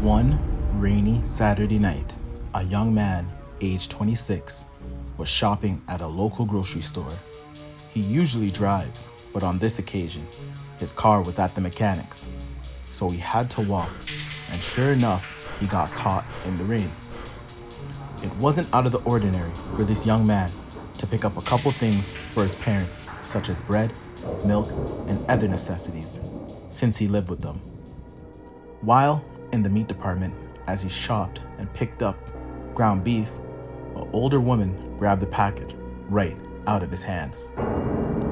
One rainy Saturday night, a young man, aged 26, was shopping at a local grocery store. He usually drives, but on this occasion, his car was at the mechanic's, so he had to walk, and sure enough, he got caught in the rain. It wasn't out of the ordinary for this young man to pick up a couple things for his parents, such as bread, milk, and other necessities, since he lived with them. While in the meat department, as he shopped and picked up ground beef, an older woman grabbed the package right out of his hands.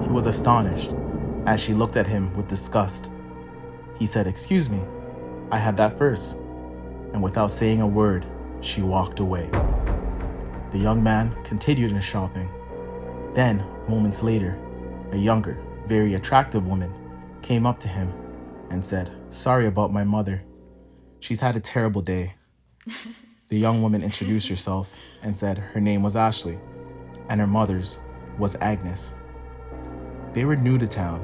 He was astonished as she looked at him with disgust. He said, "Excuse me, I had that first." And without saying a word, she walked away. The young man continued his shopping. Then, moments later, a younger, very attractive woman came up to him and said, "Sorry about my mother. She's had a terrible day." The young woman introduced herself and said her name was Ashley and her mother's was Agnes. They were new to town,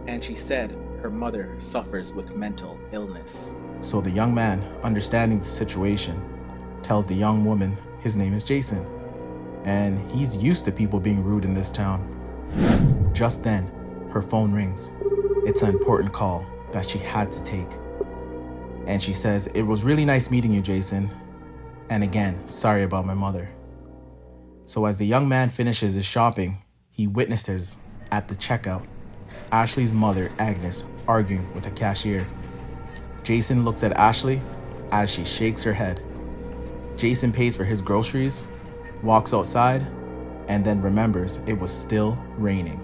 and she said her mother suffers with mental illness. So the young man, understanding the situation, tells the young woman his name is Jason, and he's used to people being rude in this town. Just then, her phone rings. It's an important call that she had to take. And she says, "It was really nice meeting you, Jason. And again, sorry about my mother." So as the young man finishes his shopping, he witnesses at the checkout Ashley's mother, Agnes, arguing with a cashier. Jason looks at Ashley as she shakes her head. Jason pays for his groceries, walks outside, and then remembers it was still raining.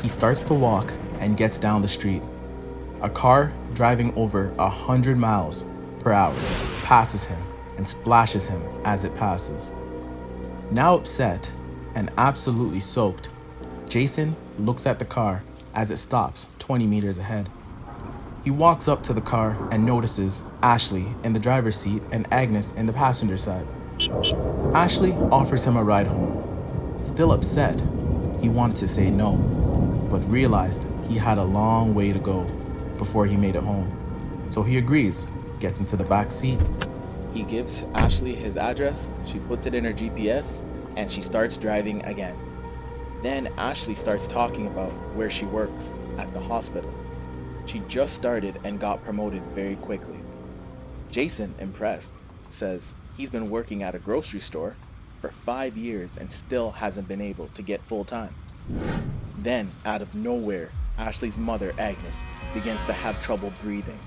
He starts to walk and gets down the street. A car driving over 100 miles per hour passes him and splashes him as it passes. Now upset and absolutely soaked, Jason looks at the car as it stops 20 meters ahead. He walks up to the car and notices Ashley in the driver's seat and Agnes in the passenger side. Ashley offers him a ride home. Still upset, he wanted to say no, but realized he had a long way to go before he made it home. So he agrees, gets into the back seat. He gives Ashley his address, she puts it in her GPS, and she starts driving again. Then Ashley starts talking about where she works at the hospital. She just started and got promoted very quickly. Jason, impressed, says he's been working at a grocery store for 5 years and still hasn't been able to get full time. Then, out of nowhere, Ashley's mother, Agnes, begins to have trouble breathing.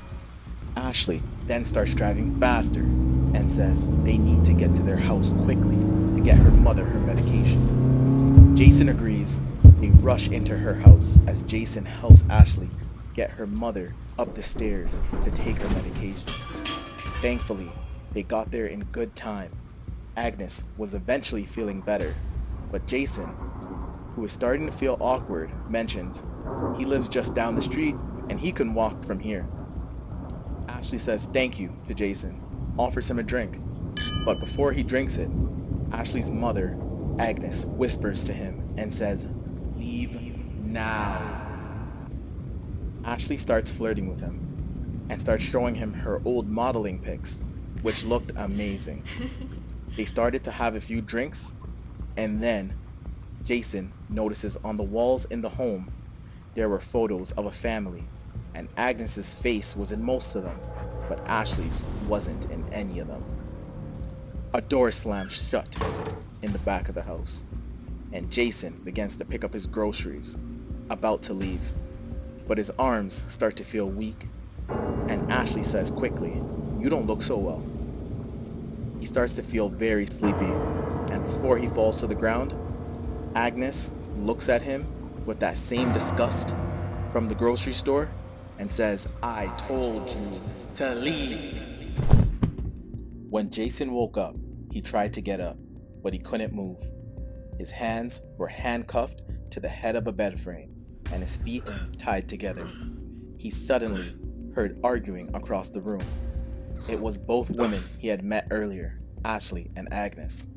Ashley then starts driving faster and says they need to get to their house quickly to get her mother her medication. Jason agrees. They rush into her house as Jason helps Ashley get her mother up the stairs to take her medication. Thankfully, they got there in good time. Agnes was eventually feeling better, but Jason, who is starting to feel awkward, mentions he lives just down the street and he can walk from here. Ashley says thank you to Jason, offers him a drink, but before he drinks it, Ashley's mother, Agnes, whispers to him and says, "Leave now." Ashley starts flirting with him and starts showing him her old modeling pics, which looked amazing. They started to have a few drinks, and then Jason notices on the walls in the home there were photos of a family, and Agnes's face was in most of them, but Ashley's wasn't in any of them. A door slams shut in the back of the house, and Jason begins to pick up his groceries, about to leave, but his arms start to feel weak, and Ashley says quickly, "You don't look so well." He starts to feel very sleepy, and before he falls to the ground, Agnes looks at him with that same disgust from the grocery store and says, "I told you to leave." When Jason woke up, he tried to get up, but he couldn't move. His hands were handcuffed to the head of a bed frame and his feet tied together. He suddenly heard arguing across the room. It was both women he had met earlier, Ashley and Agnes.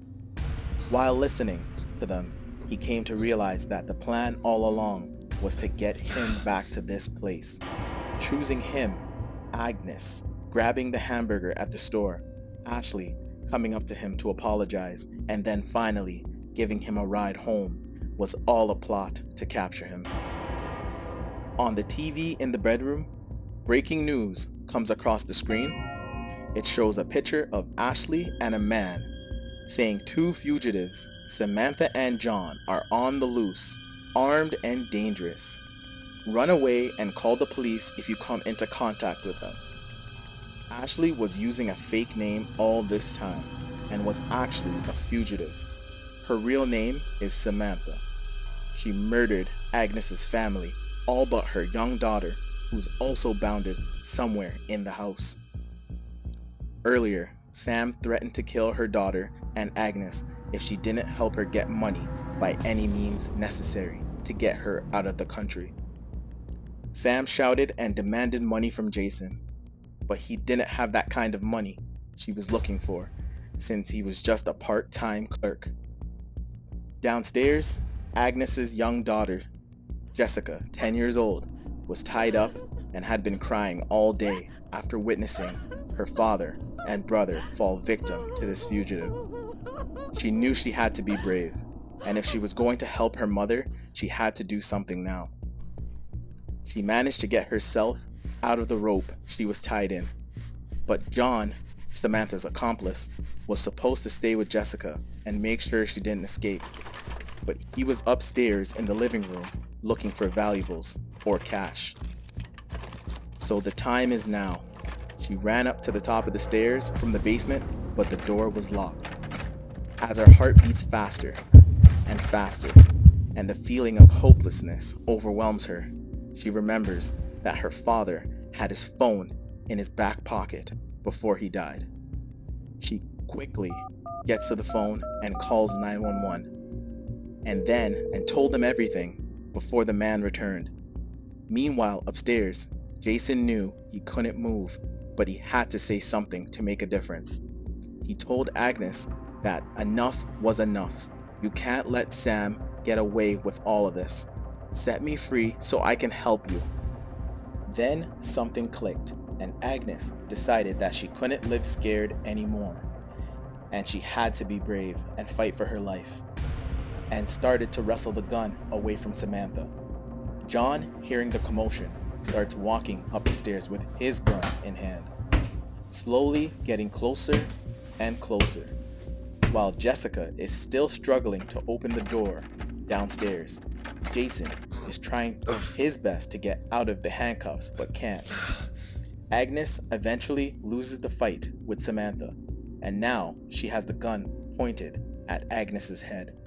While listening to them, he came to realize that the plan all along was to get him back to this place. Choosing him, Agnes, grabbing the hamburger at the store, Ashley coming up to him to apologize, and then finally giving him a ride home was all a plot to capture him. On the TV in the bedroom, breaking news comes across the screen. It shows a picture of Ashley and a man saying two fugitives, Samantha and John, are on the loose, armed and dangerous. Run away and call the police if you come into contact with them. Ashley was using a fake name all this time and was actually a fugitive. Her real name is Samantha. She murdered Agnes's family, all but her young daughter, who's also bounded somewhere in the house. Earlier, Sam threatened to kill her daughter and Agnes if she didn't help her get money by any means necessary to get her out of the country. Sam shouted and demanded money from Jason, but he didn't have that kind of money she was looking for, since he was just a part-time clerk. Downstairs, Agnes's young daughter, Jessica, 10 years old, was tied up and had been crying all day after witnessing her father and brother fall victim to this fugitive. She knew she had to be brave, and if she was going to help her mother, she had to do something now. She managed to get herself out of the rope she was tied in, but John, Samantha's accomplice, was supposed to stay with Jessica and make sure she didn't escape, but he was upstairs in the living room looking for valuables or cash. So the time is now. She ran up to the top of the stairs from the basement, but the door was locked. As her heart beats faster and faster, and the feeling of hopelessness overwhelms her, she remembers that her father had his phone in his back pocket before he died. She quickly gets to the phone and calls 911, and told them everything before the man returned. Meanwhile, upstairs, Jason knew he couldn't move, but he had to say something to make a difference. He told Agnes that enough was enough. You can't let Sam get away with all of this. Set me free so I can help you. Then something clicked, and Agnes decided that she couldn't live scared anymore, and she had to be brave and fight for her life, and started to wrestle the gun away from Samantha. John, hearing the commotion, starts walking up the stairs with his gun in hand, slowly getting closer and closer, while Jessica is still struggling to open the door downstairs. Jason is trying his best to get out of the handcuffs but can't. Agnes eventually loses the fight with Samantha, and now she has the gun pointed at Agnes's head.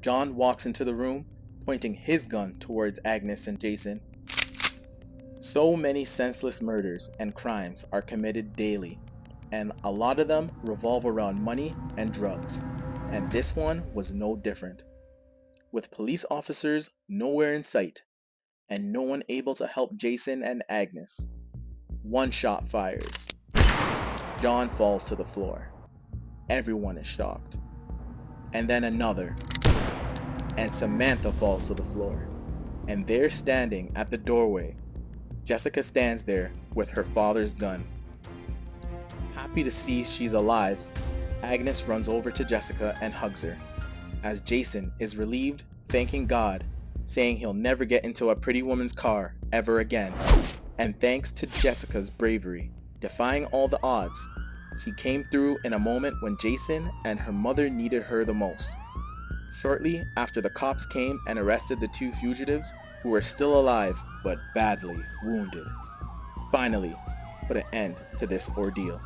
John walks into the room, pointing his gun towards Agnes and Jason. So many senseless murders and crimes are committed daily, and a lot of them revolve around money and drugs, and this one was no different. With police officers nowhere in sight, and no one able to help Jason and Agnes, one shot fires. John falls to the floor. Everyone is shocked. And then another. And Samantha falls to the floor. And there, standing at the doorway, Jessica stands there with her father's gun. Happy to see she's alive, Agnes runs over to Jessica and hugs her, as Jason is relieved, thanking God, saying he'll never get into a pretty woman's car ever again. And thanks to Jessica's bravery, defying all the odds, she came through in a moment when Jason and her mother needed her the most. Shortly after, the cops came and arrested the two fugitives who were still alive but badly wounded. Finally, put an end to this ordeal.